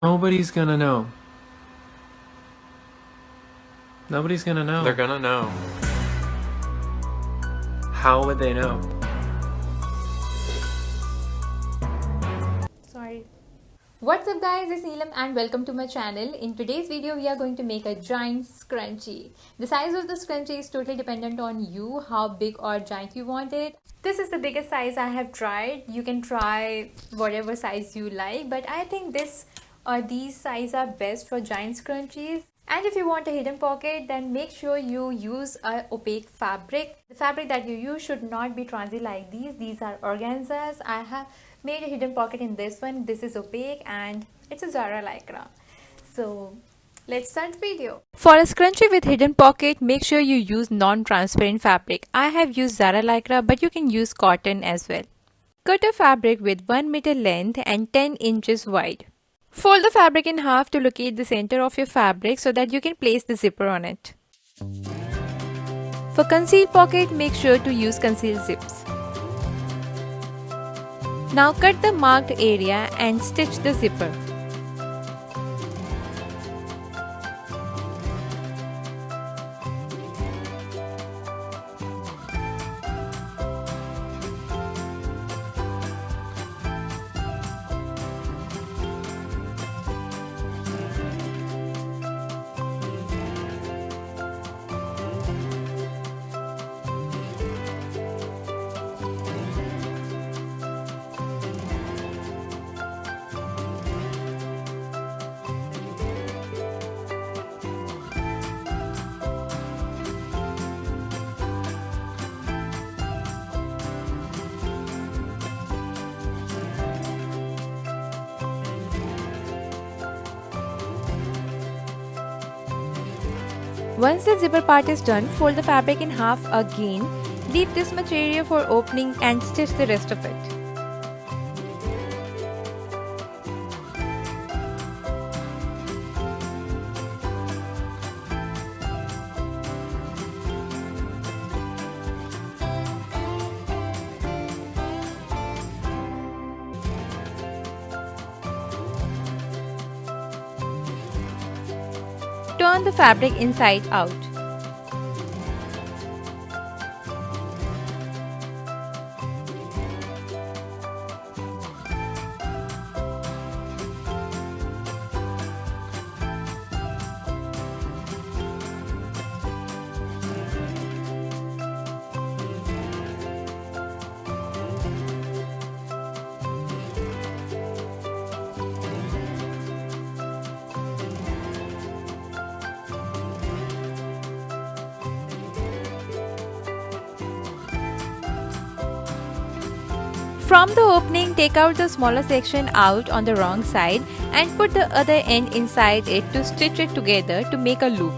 Nobody's gonna know. Nobody's gonna know. They're gonna know. How would they know? Sorry. What's up guys, it's Neelam and welcome to my channel. In today's video we are going to make a giant scrunchie. The size of the scrunchie is totally dependent on you, how big or giant you want it. This is the biggest size I have tried. You can try whatever size you like, but I think these size are best for giant scrunchies. And if you want a hidden pocket, then make sure you use a opaque fabric. The fabric that you use should not be transy like these. These are organzas. I have made a hidden pocket in this one. This is opaque and it's a Zara Lycra. So let's start the video. For a scrunchie with hidden pocket, make sure you use non-transparent fabric. I have used Zara Lycra, but you can use cotton as well. Cut a fabric with 1 meter length and 10 inches wide. Fold the fabric in half to locate the center of your fabric so that you can place the zipper on it. For concealed pocket, make sure to use concealed zips. Now cut the marked area and stitch the zipper. Once the zipper part is done, fold the fabric in half again. Leave this much area for opening and stitch the rest of it. Turn the fabric inside out. From the opening, take out the smaller section out on the wrong side and put the other end inside it to stitch it together to make a loop.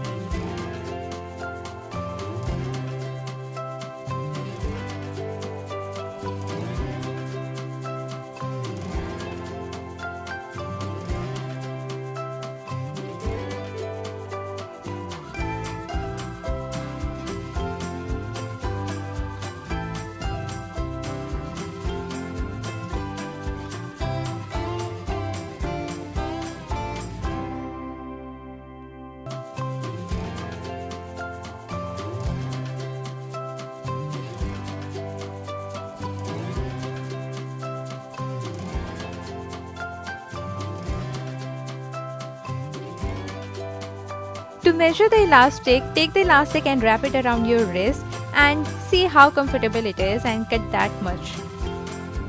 To measure the elastic, take the elastic and wrap it around your wrist and see how comfortable it is and cut that much.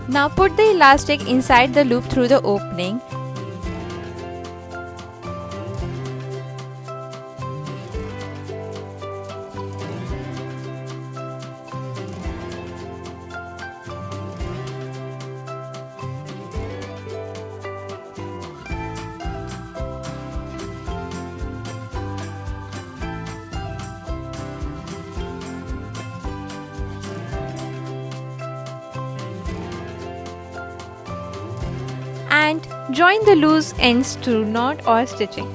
Now put the elastic inside the loop through the opening. And join the loose ends through knot or stitching.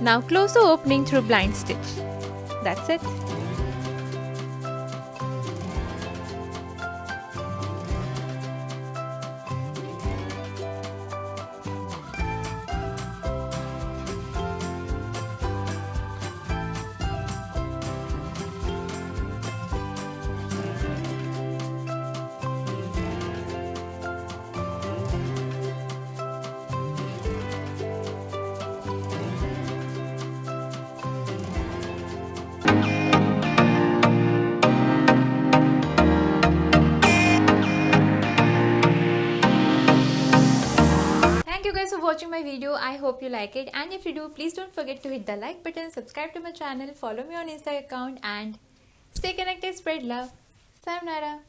Now close the opening through blind stitch. That's it. Thank you guys for watching my video. I hope you like it, and if you do, please don't forget to hit the like button, subscribe to my channel, follow me on Insta account, and stay connected, spread love. Sayonara.